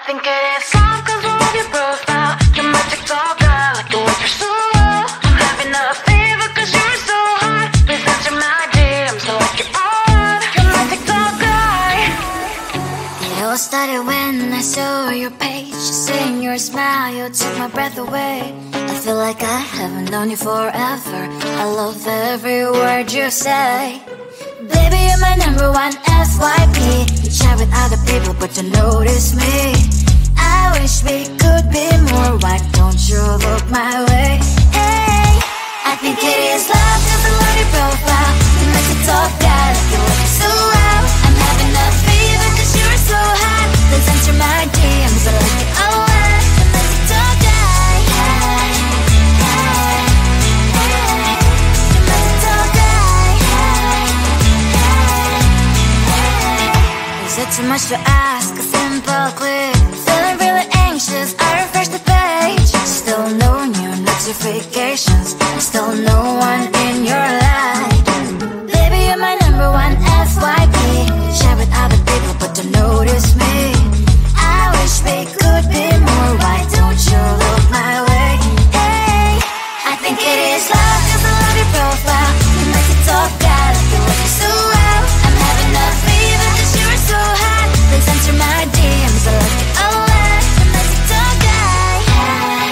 think it is love 'cause I love your profile. You're my TikTok guy, like the way you're so low. I'm having a fever 'cause you're so hot. Please answer my DMs like you're on. You're my TikTok guy. It all started when I saw your page. Seeing your smile, you took my breath away. I feel like I haven't known you forever. I love every word you say. Baby, you're my number one FYP. You chat with other people but you notice me. I wish we could be more. Why don't you look my way? Hey, I think it is love 'cause I love your profile. You make it talk guy like you look so loud. I'm having a fever 'cause you're so hot. Please answer my DMs, I like it a lot. You make it talk guy. Hey, hey, hey. You make it talk guy. Is it too much to ask? A simple click. Feeling really anxious, I refresh the page. Still no new notifications. Still no one in your life. Baby, you're my number one FYP. Share with other people but don't notice me. I wish we could be more. Why don't you look my way? Hey, I think it is love 'cause I love your profile. You make it talk guy like you look so well. I'm having a fever 'cause you're so hot. Please answer my DMs, I like it a lot. You make it talk guy. Hey,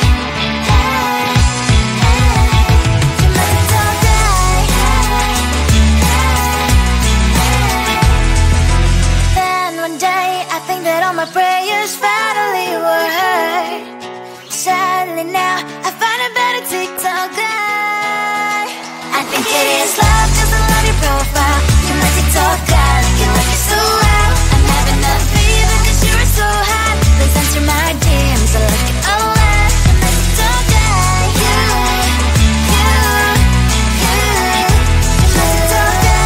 hey, hey. You make it talk guy. Hey, hey, hey. Then one day I think that all my prayers finally were heard. Sadly now I find a better TikTok guy. I think it is love 'cause I love your profile. You my TikTok guy, like you look so well. I'm having a fever 'cause you're so hot. Please answer my DMs, I like it a lot. You my TikTok guy. You my TikTok guy.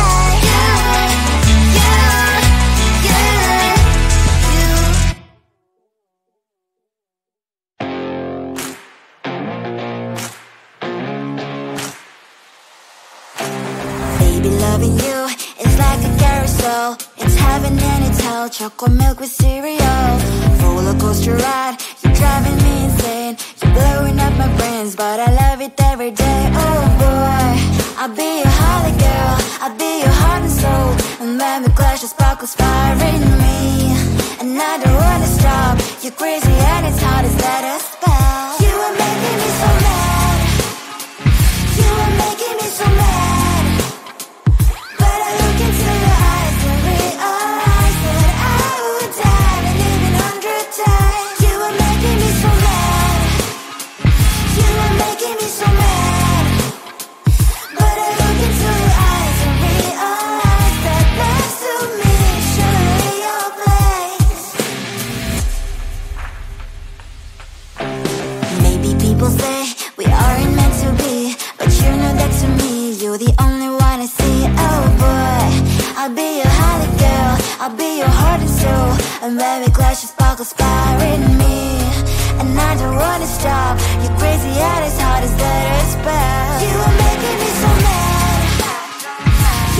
Baby, loving you is like a carousel. It's heaven and it's hell. Chocolate milk with cereal. Roller coaster ride. You're driving me insane. You're blowing up my brains, but I love it every day. Oh boy, I'll be your holly girl. I'll be your heart and soul. And when we clash, the sparkles fire in me. And I don't wanna stop. You're crazy and it's hard as that a spell. You are making me so mad. You are making me so mad. But I look into your eyes and realize that I would die and even 100 times. You are making me so mad. You are making me so mad. But I look into your eyes and realize that next to me is surely your place. Maybe people say we aren't meant to be, but you know that to me you're the only one I see. Oh boy, I'll be your holly girl. I'll be your heart and soul. And when we clash, the sparkles fire in me. And I don't wanna stop. You're crazy and as hard as that a spell. You are making me so mad.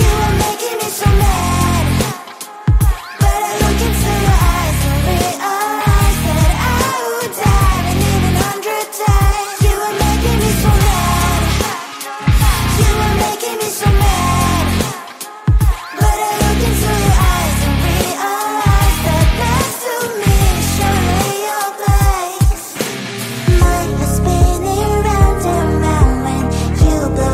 You are making me so mad. But I look into your eyes and realize that I would die and even 100 times. You are making me so mad. You are making me so mad. But I look into your eyes and realize that next to me is surely your place. Mind was spinning round and round when you blow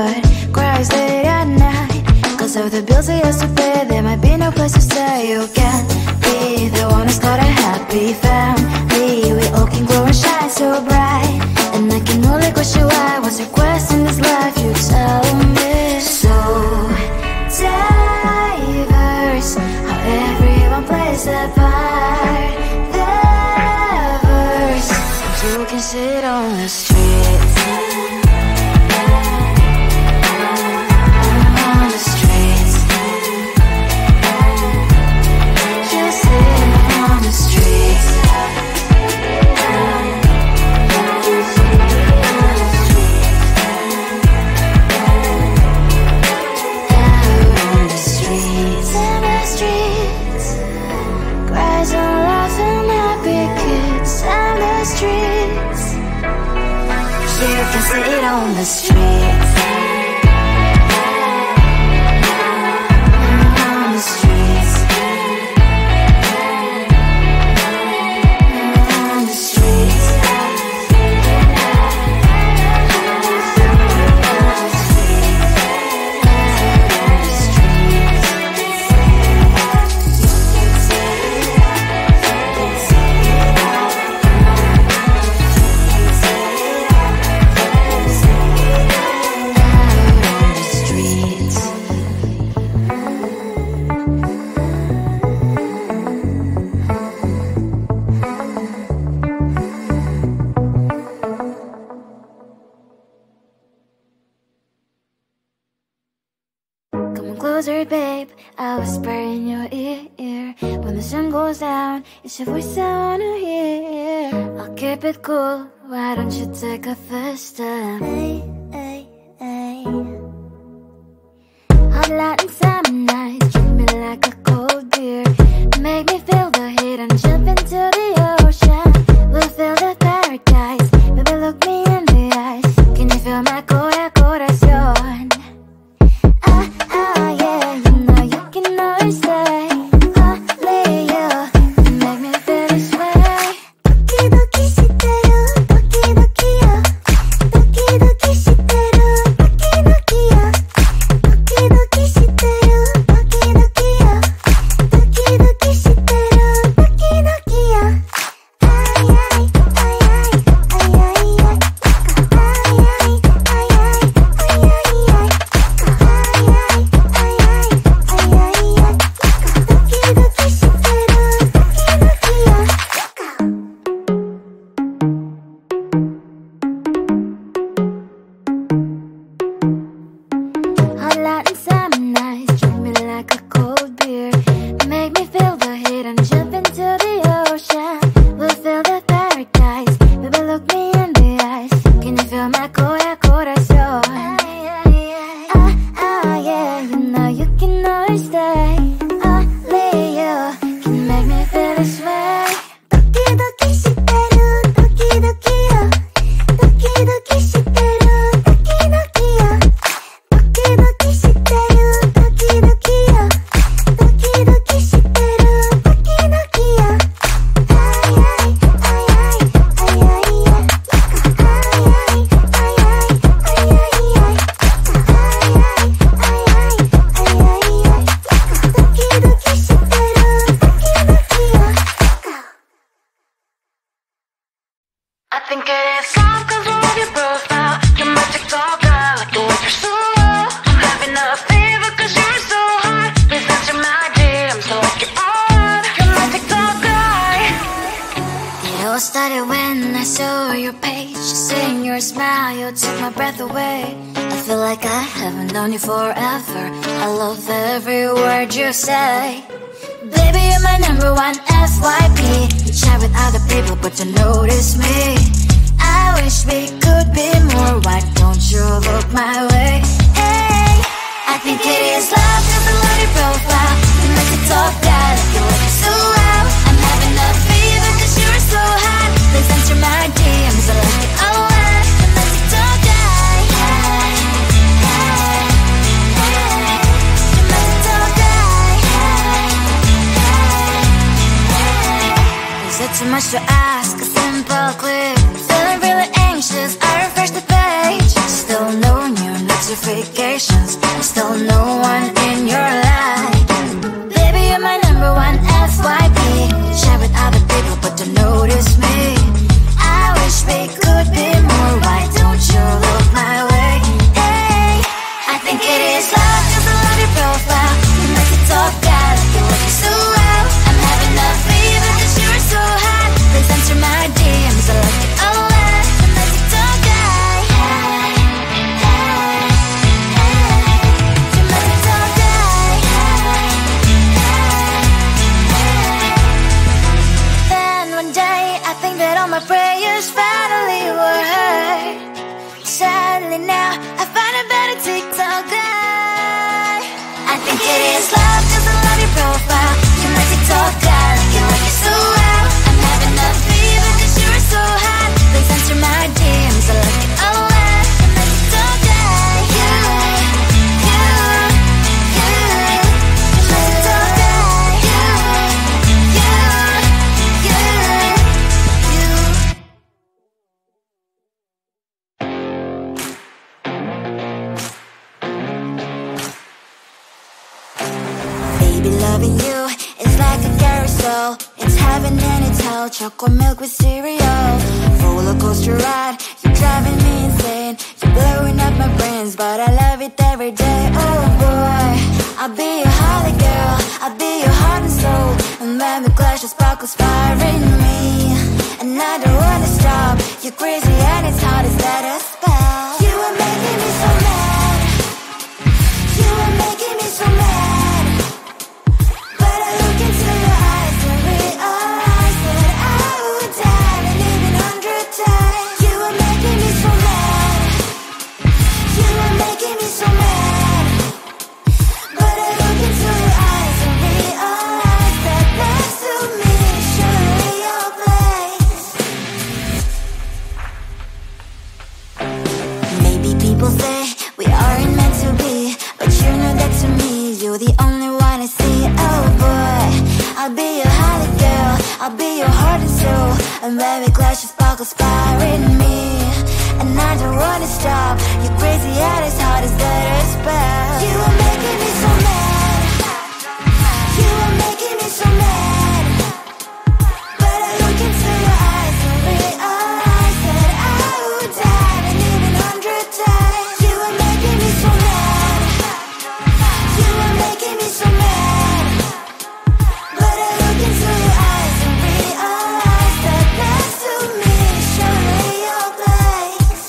but cries late at night. Cause of the bills I used to pay, there might be no place to stay. You can't be the one who's got a happy family. We all can grow and shine so bright, and I can only question why. What's your quest in this life? You tell me. So diverse, how everyone plays their part. Their verse, you can sit on the streets. On the streets, you sit on the streets. Sit on the streets. On the streets. On the streets. Closer, babe, I'll whisper in your ear. When the sun goes down, it's your voice I wanna hear. I'll keep it cool, why don't you take a first step? Hey, hey, hey. Hot light and summer nights, treat me like a cold beer. Make me feel the heat and jump into the ocean. We'll feel the paradise, baby look me in the eyes. Can you feel my corazón? Yeah, you know you can always stay. Only you can make me feel this way. Doki doki shiteru, doki doki yo. Doki doki shiteru, doki doki yo. Doki doki shiteru, doki doki yo. Doki doki shiteru, doki doki yo. Ay ay ay ay ay ay ay. Ay ay ay ay ay ay ay. Forever, I love every word you say. Baby, you're my number one FYP. You chat with other people, but you notice me. I wish we could be more. Why don't you look my way? Hey, I think it is love, cause I love your profile. You make it talk bad, like you like it so loud. I'm having a fever, cause you're so hot. Please answer my DMs, I like it a lot. You make it talk bad. Is it too much to ask? A simple clip. Feeling really anxious, I refresh the page. Still knowing you're not too qualifications, there's still no one in your life. Baby, you're my number one FYP. Share with other people, but don't notice me. I wish we could be more. Why don't you look my way? Hey, I think it is love, 'cause I love your profile. You make it talk out like you work so well. I'm having a fever 'cause you're so hot. Please answer my DMs, I like it a lot. I'm a TikTok guy. Hey, hey, hey. You're my TikTok guy. Hey, hey, hey. Then one day I think that all my prayers finally were heard. Sadly now I find a better TikTok guy. I think it is love 'cause I love your profile. You're my TikTok guy, like you work it so well. I'm having a fever 'cause you're so hot. Please answer my DMs, I like it a lot. I'm a TikTok guy. You, you, you. You're my TikTok guy. You, you, you. Baby, loving you is like a carousel. It's heaven and it's hell. Chocolate milk with cereal. Roller coaster ride. You're driving me insane. You're blowing up my brains, but I love it every day. Oh boy, I'll be your holly girl. I'll be your heart and soul. And when we clash, the sparkles fire in me. And I don't wanna stop. You're crazy and it's hard as that a spell. You are making me so mad. You are making me so mad. But I look into your eyes and realize that I would die and even 100 times. You are making me so mad. You are making me so mad. But I look into your eyes and realize that next to me is surely your place. Maybe people say we aren't meant to be, but you know that to me you're the only one I see. Oh boy, I'll be your holly girl. I'll be your heart and soul. And when we clash, the sparkles fire in me. And I don't wanna stop. You're crazy and as hard as that a spell. You are making me so mad. You are making me so mad. But I look into your eyes and realize that I would die and even 100 times. You are making me so mad. You are making me so mad. But I look into your eyes and realize that next to me is surely your place.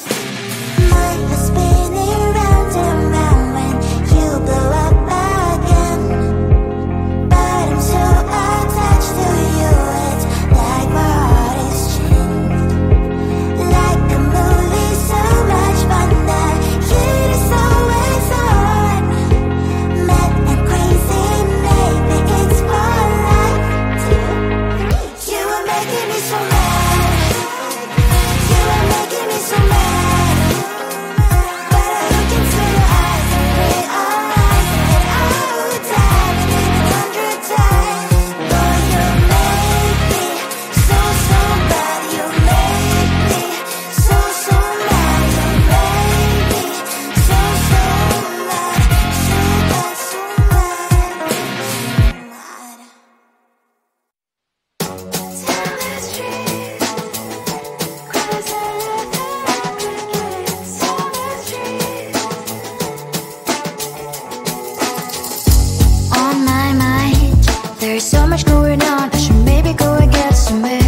Mind was spinning round and round when you blow up again. But I'm so attached to you, it's like my heart is changed. Like a movie, so much fun that it is always on. Mad and crazy, maybe it's for life too. You are making me so mad. You are making me so mad. But I look into your eyes and realize that I would die and even 100 times. Boy, you make me so, so bad. You make me so, so mad. You make me so, so mad. So bad, so mad, mad. Tell the truth, 'cause I love everything. Tell the truth. On my mind, there's so much going on. I should maybe go and get some air.